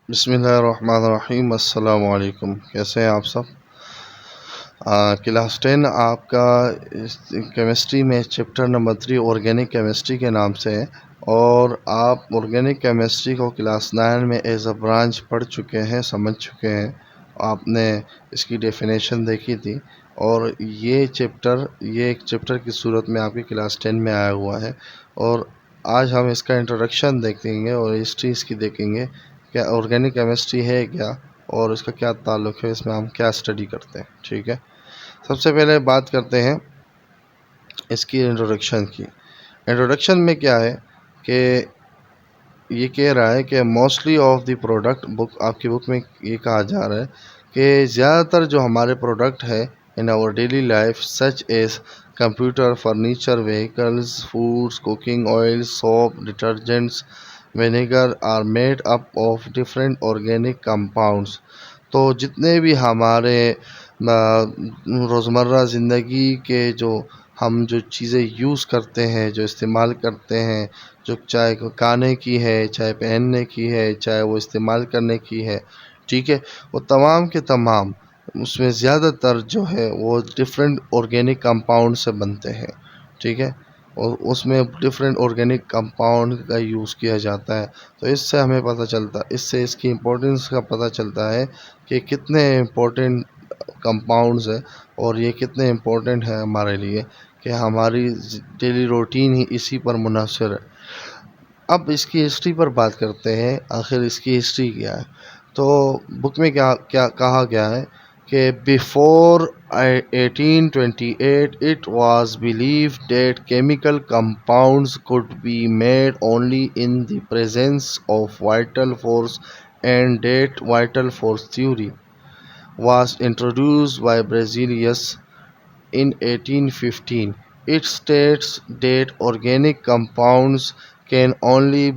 बिस्मिल्लाहिर्रहमानिर्रहीम। अस्सलामु अलैकुम। कैसे हैं आप सब? क्लास 10 आपका केमिस्ट्री में चैप्टर नंबर 3 ऑर्गेनिक केमिस्ट्री के नाम से है और आप ऑर्गेनिक केमिस्ट्री को क्लास 9 में एज अ ब्रांच पढ़ चुके हैं, समझ चुके हैं। आपने इसकी डेफिनेशन देखी थी और ये एक चैप्टर की सूरत में आपकी क्लास 10 में आया हुआ है। और आज हम इसका इंट्रोडक्शन देखेंगे और हिस्ट्री इसकी देखेंगे, क्या ऑर्गेनिक केमिस्ट्री है क्या और इसका क्या ताल्लुक़ है, इसमें हम क्या स्टडी करते हैं। ठीक है, सबसे पहले बात करते हैं इसकी इंट्रोडक्शन की। इंट्रोडक्शन में क्या है कि ये कह रहा है कि मोस्टली ऑफ द प्रोडक्ट, आपकी बुक में ये कहा जा रहा है कि ज़्यादातर जो हमारे प्रोडक्ट है in our daily life such as computer, furniture, vehicles, foods, cooking oil, soap, detergents, vinegar are made up of different organic compounds. तो जितने भी हमारे रोज़मर्रा ज़िंदगी के हम जो चीज़ें यूज़ करते हैं, जो इस्तेमाल करते हैं, जो चाहे खाने की है, चाहे पहनने की है, चाहे वो इस्तेमाल करने की है, ठीक है, वो तमाम के तमाम उसमें ज़्यादातर जो है वो डिफरेंट ऑर्गेनिक कंपाउंड से बनते हैं। ठीक है, और उसमें डिफरेंट ऑर्गेनिक कंपाउंड का यूज़ किया जाता है। तो इससे हमें पता चलता, इससे इसकी इम्पोर्टेंस का पता चलता है कि कितने इम्पोर्टेंट कंपाउंड्स है और ये कितने इम्पोर्टेंट है हमारे लिए, कि हमारी डेली रूटीन ही इसी पर मुनहसर है। अब इसकी हिस्ट्री पर बात करते हैं, आखिर इसकी हिस्ट्री क्या है। तो बुक में क्या क्या कहा गया है कि before 1828 it was believed that chemical compounds could be made only in the presence of vital force and that vital force theory was introduced by Berzelius in 1815. It states that organic compounds can only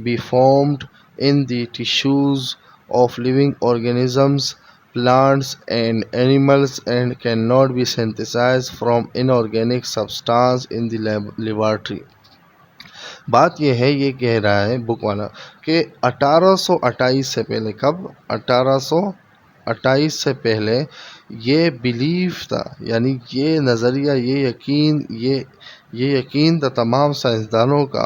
be formed in the tissues of living organisms, plants and animals and cannot be synthesized from inorganic substance in the laboratory. बात यह है, ये कह रहा है book वाला कि 1828 से पहले, कब 1828 से पहले ये बिलीफ था, यानी ये नज़रिया, ये यकीन था तमाम साइंसदानों का,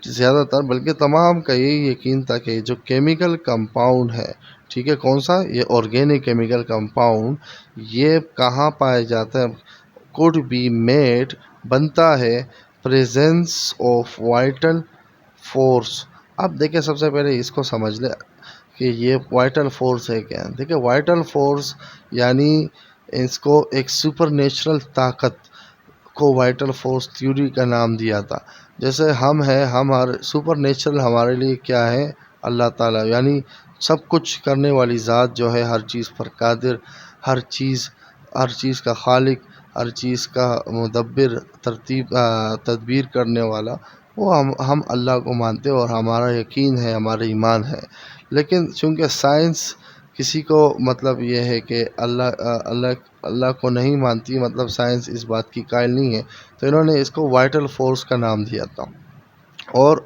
ज़्यादातर बल्कि तमाम का यही यकीन था कि जो केमिकल कंपाउंड है, ठीक है, कौन सा, ये ऑर्गेनिक केमिकल कंपाउंड, ये कहाँ पाया जाता है, कुड बी मेड, बनता है, प्रेजेंस ऑफ वाइटल फोर्स। अब देखिए, सबसे पहले इसको समझ ले कि ये वाइटल फोर्स है क्या। देखिए, वाइटल फोर्स यानी इसको एक सुपर नेचुरल ताकत को वाइटल फोर्स थ्योरी का नाम दिया था। जैसे हम हैं, हमारे सुपर नेचुरल हमारे लिए क्या है, अल्लाह ताला, यानी सब कुछ करने वाली ज़ात जो है, हर चीज़ पर कादिर, हर चीज़ का खालिक, हर चीज़ का मुदब्बिर, तदबीर करने वाला, वो हम अल्लाह को मानते हैं और हमारा यकीन है, हमारा ईमान है। लेकिन चूँकि साइंस किसी को, मतलब ये है कि अल्लाह को नहीं मानती, मतलब साइंस इस बात की कायल नहीं है, तो इन्होंने इसको वाइटल फोर्स का नाम दिया था और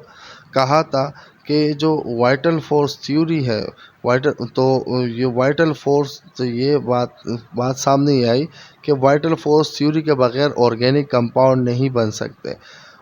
कहा था कि जो वाइटल फोर्स थ्योरी है, ये वाइटल फोर्स, तो ये बात सामने आई कि वाइटल फोर्स थ्योरी के बगैर ऑर्गेनिक कंपाउंड नहीं बन सकते।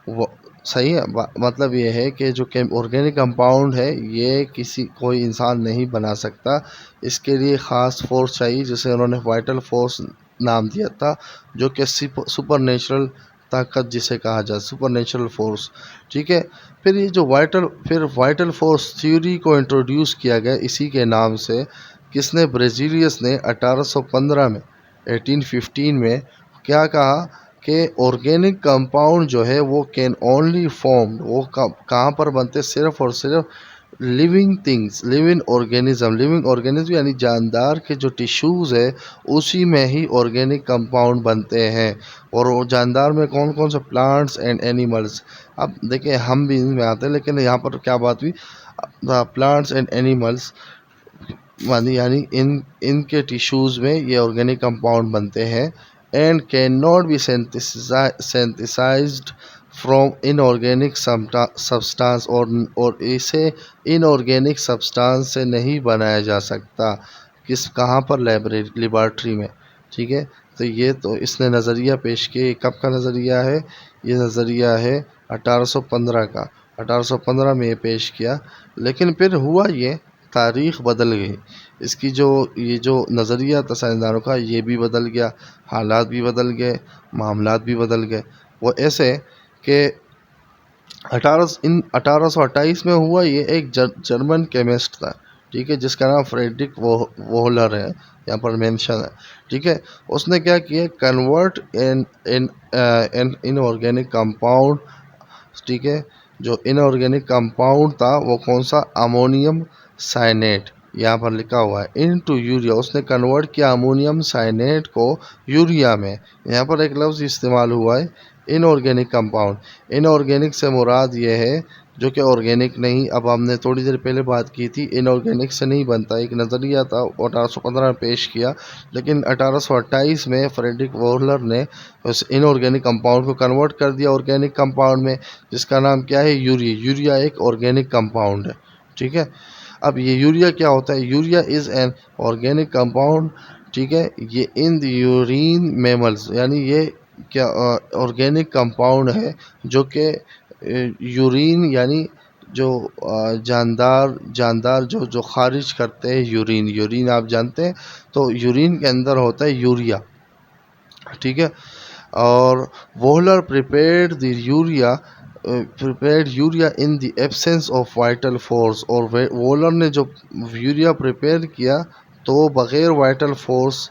वो सही है, मतलब ये है कि जो ऑर्गेनिक कंपाउंड है ये कोई इंसान नहीं बना सकता, इसके लिए ख़ास फोर्स चाहिए, जिसे उन्होंने वाइटल फोर्स नाम दिया था, जो कि सुपर नेचुरल ताकत जिसे कहा जाए, सुपर नेचुरल फोर्स। ठीक है, फिर वाइटल फोर्स थ्योरी को इंट्रोड्यूस किया गया इसी के नाम से। किसने? ब्रेजिलियस ने 1815 में, 1815 में क्या कहा कि ऑर्गेनिक कंपाउंड जो है वो कैन ओनली फॉर्म, वो कहाँ पर बनते, सिर्फ और सिर्फ लिविंग थिंग्स, लिविंग ऑर्गेनिज्म यानी जानदार के जो टिश्यूज़ है उसी में ही ऑर्गेनिक कंपाउंड बनते हैं। और वो जानदार में कौन कौन से, प्लांट्स एंड एनिमल्स। अब देखिए, हम भी इनमें आते हैं, लेकिन यहाँ पर क्या बात हुई, प्लांट्स एंड एनिमल्स यानी इनके टिश्यूज़ में ये ऑर्गेनिक कंपाउंड बनते हैं and can not be synthesised from inorganic substance, और इसे इनऑर्गेनिक सब्सटेंस से नहीं बनाया जा सकता। कहाँ पर? लेबॉर्ट्री में। ठीक है, तो ये तो इसने नज़रिया पेश किया। कब का नज़रिया है? ये नज़रिया है 1815 का। 1815 में ये पेश किया, लेकिन फिर हुआ ये, तारीख़ बदल गई। इसकी जो ये जो नज़रिया था साइंसदानों का, ये भी बदल गया, हालात भी बदल गए, मामलात भी बदल गए। वो ऐसे कि 1828 में हुआ ये। एक जर्मन केमिस्ट था, ठीक है, जिसका नाम फ्रेडरिक वोहलर है, यहाँ पर मेंशन है। ठीक है, उसने क्या किया? Convert in in in inorganic compound, ठीक है, जो इनऑर्गेनिक कंपाउंड था वो कौन सा? अमोनियम साइनेट, यहाँ पर लिखा हुआ है, इनटू यूरिया। उसने कन्वर्ट किया अमोनियम साइनेट को यूरिया में। यहाँ पर एक लफ्ज़ इस्तेमाल हुआ है, इनऑर्गेनिक कंपाउंड। इनऑर्गेनिक से मुराद ये है जो कि ऑर्गेनिक नहीं। अब हमने थोड़ी देर पहले बात की थी, इनऑर्गेनिक से नहीं बनता। एक नज़रिया था 1815 में पेश किया, लेकिन 1828 में फ्रेडरिक वोहलर ने उस इनऑर्गेनिक कंपाउंड को कन्वर्ट कर दिया ऑर्गेनिक कंपाउंड में, जिसका नाम क्या है? यूरिया। यूरिया एक ऑर्गेनिक कंपाउंड है। ठीक है, अब ये यूरिया क्या होता है? Urea is an organic compound, ठीक है, ये इन द यूरिन मैमल्स, यानी ये क्या ऑर्गेनिक कंपाउंड है जो कि यूरिन, यानी जो जानदार जानदार जो जो खारिज करते हैं यूरिन। यूरिन आप जानते हैं, तो यूरिन के अंदर होता है यूरिया। ठीक है, और Wohler prepared urea in the absence of vital force. और वोहलर ने जो यूरिया प्रिपेयर किया, तो बग़ैर वाइटल फोर्स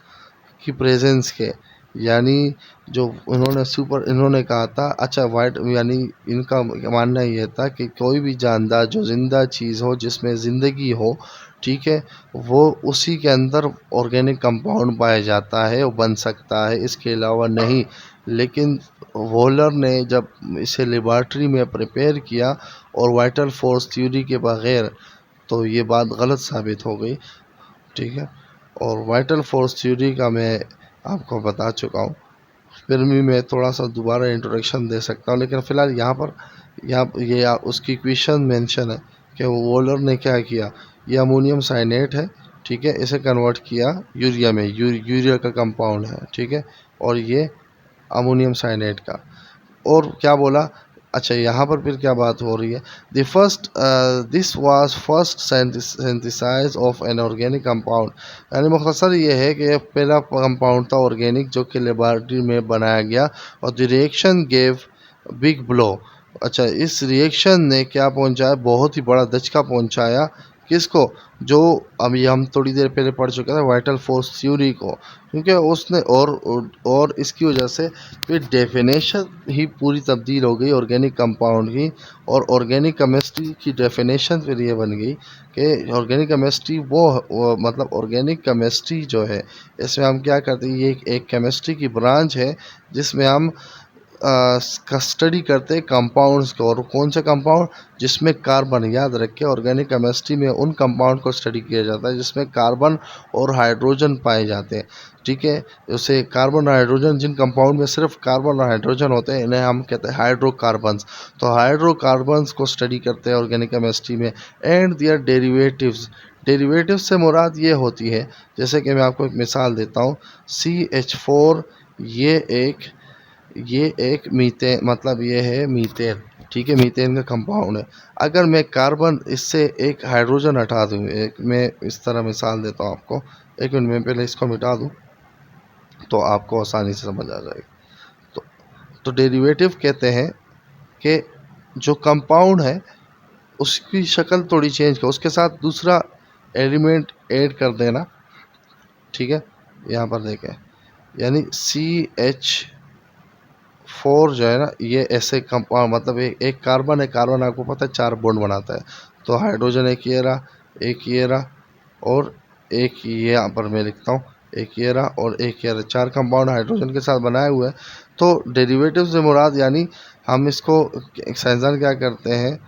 की प्रेजेंस के, यानी जो इन्होंने कहा था, अच्छा वाइट, यानी इनका मानना ये था कि कोई भी जानदार जो ज़िंदा चीज़ हो, जिसमें ज़िंदगी हो, ठीक है, वो उसी के अंदर ऑर्गेनिक कंपाउंड पाया जाता है, वो बन सकता है, इसके अलावा नहीं। लेकिन वोलर ने जब इसे लेबॉर्ट्री में प्रिपेयर किया और वाइटल फोर्स थ्योरी के बग़ैर, तो ये बात गलत साबित हो गई। ठीक है, और वाइटल फोर्स थ्योरी का मैं आपको बता चुका हूँ, फिर भी मैं थोड़ा सा दोबारा इंट्रोडक्शन दे सकता हूँ। लेकिन फ़िलहाल यहाँ पर उसकी इक्वेशन मेंशन है कि वोलर ने क्या किया। ये अमोनियम साइनेट है, ठीक है, इसे कन्वर्ट किया यूरिया में, यूरिया का कंपाउंड है, ठीक है, और ये अमोनियम साइनेट का। और क्या बोला? अच्छा, यहाँ पर फिर क्या बात हो रही है? This was first synthesize of an organic compound, यानी मुख्तसर ये है कि पहला कंपाउंड था ऑर्गेनिक जो कि लेबॉर्ट्री में बनाया गया। और the reaction gave big blow. अच्छा, इस रिएक्शन ने क्या पहुंचाया? बहुत ही बड़ा धचका पहुंचाया। किसको? जो अभी हम थोड़ी देर पहले पढ़ चुके थे, वाइटल फोर्स थ्योरी को, क्योंकि उसने और इसकी वजह से फिर डेफिनेशन ही पूरी तब्दील हो गई ऑर्गेनिक कंपाउंड की। और ऑर्गेनिक केमिस्ट्री की डेफिनेशन फिर ये बन गई कि ऑर्गेनिक केमिस्ट्री वो मतलब ऑर्गेनिक केमिस्ट्री जो है, इसमें हम क्या करते हैं? ये एक केमिस्ट्री की ब्रांच है जिसमें हम स्टडी करते हैं कंपाउंड्स को। और कौन से कंपाउंड? जिसमें कार्बन, याद रखें, ऑर्गेनिक केमिस्ट्री में उन कंपाउंड को स्टडी किया जाता है जिसमें कार्बन और हाइड्रोजन पाए जाते हैं। ठीक है, उसे कार्बन और हाइड्रोजन, जिन कंपाउंड में सिर्फ कार्बन और हाइड्रोजन होते हैं, इन्हें हम कहते हैं हाइड्रोकार्बन्स। तो हाइड्रोकार्बन्स को स्टडी करते हैं ऑर्गेनिक केमिस्ट्री में। And their derivatives. डेरिवेटिव्स से मुराद ये होती है, जैसे कि मैं आपको एक मिसाल देता हूँ, CH4, ये एक मीथेन, मतलब ये है मीथेन, ठीक है, मीथेन का कंपाउंड है। अगर मैं कार्बन, इससे एक हाइड्रोजन हटा दूँ, एक मैं इस तरह मिसाल देता हूँ आपको, एक मिनट में पहले इसको मिटा दूँ तो आपको आसानी से समझ आ जाएगी। तो डेरिवेटिव कहते हैं कि जो कंपाउंड है उसकी शक्ल थोड़ी चेंज कर, उसके साथ दूसरा एलिमेंट ऐड कर देना। ठीक है, यहाँ पर देखें, यानी CH4 जो है ना, ये ऐसे कंपाउंड, मतलब एक कार्बन है, कार्बन आपको पता है 4 बॉन्ड बनाता है। तो हाइड्रोजन एक ये रहा, एक ये रहा, और एक ये यहाँ पर मैं लिखता हूँ, एक ये रहा और एक ये रहा, 4 कंपाउंड हाइड्रोजन के साथ बनाए हुए हैं। तो डेरिवेटिव से मुराद, यानी हम इसको, साइंसदान क्या करते हैं,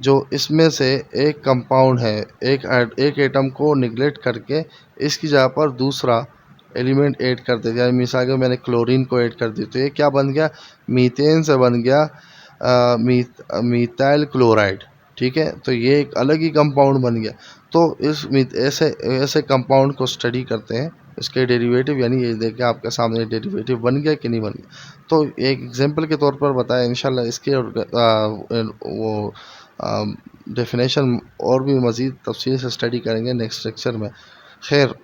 जो इसमें से एक कंपाउंड है, एक एटम को निगलेक्ट करके इसकी जगह पर दूसरा एलिमेंट ऐड कर देते हैं। मिसाल के मैंने क्लोरीन को ऐड कर दी, तो ये क्या बन गया? मीथेन से बन गया मीथाइल क्लोराइड। ठीक है, तो ये एक अलग ही कंपाउंड बन गया। तो ऐसे ऐसे कंपाउंड को स्टडी करते हैं, इसके डेरिवेटिव, यानी ये देखिए आपके सामने डेरिवेटिव बन गया कि नहीं बन गया। तो एक एग्जांपल के तौर पर बताया, इंशाल्लाह इसके वो डेफिनेशन और भी मज़ीद तफसील से स्टडी करेंगे नेक्स्ट लेक्चर में। खैर,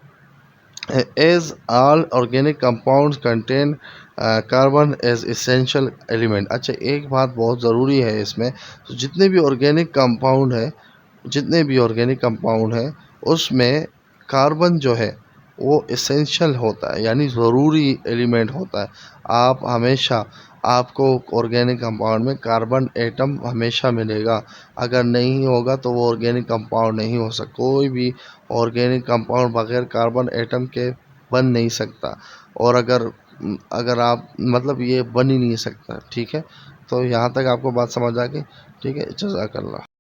as all organic compounds contain carbon as essential element. अच्छा, एक बात बहुत ज़रूरी है इसमें, तो जितने भी ऑर्गेनिक कंपाउंड हैं उसमें कार्बन जो है वो इसेंशियल होता है, यानी ज़रूरी एलिमेंट होता है। आप हमेशा आपको ऑर्गेनिक कंपाउंड में कार्बन एटम हमेशा मिलेगा। अगर नहीं होगा तो वो ऑर्गेनिक कंपाउंड नहीं हो सकता। कोई भी ऑर्गेनिक कंपाउंड बगैर कार्बन एटम के बन नहीं सकता। और अगर अगर आप मतलब ये बन ही नहीं सकता। ठीक है, तो यहाँ तक आपको बात समझ आ गई। ठीक है, जज़ाकल्लाह।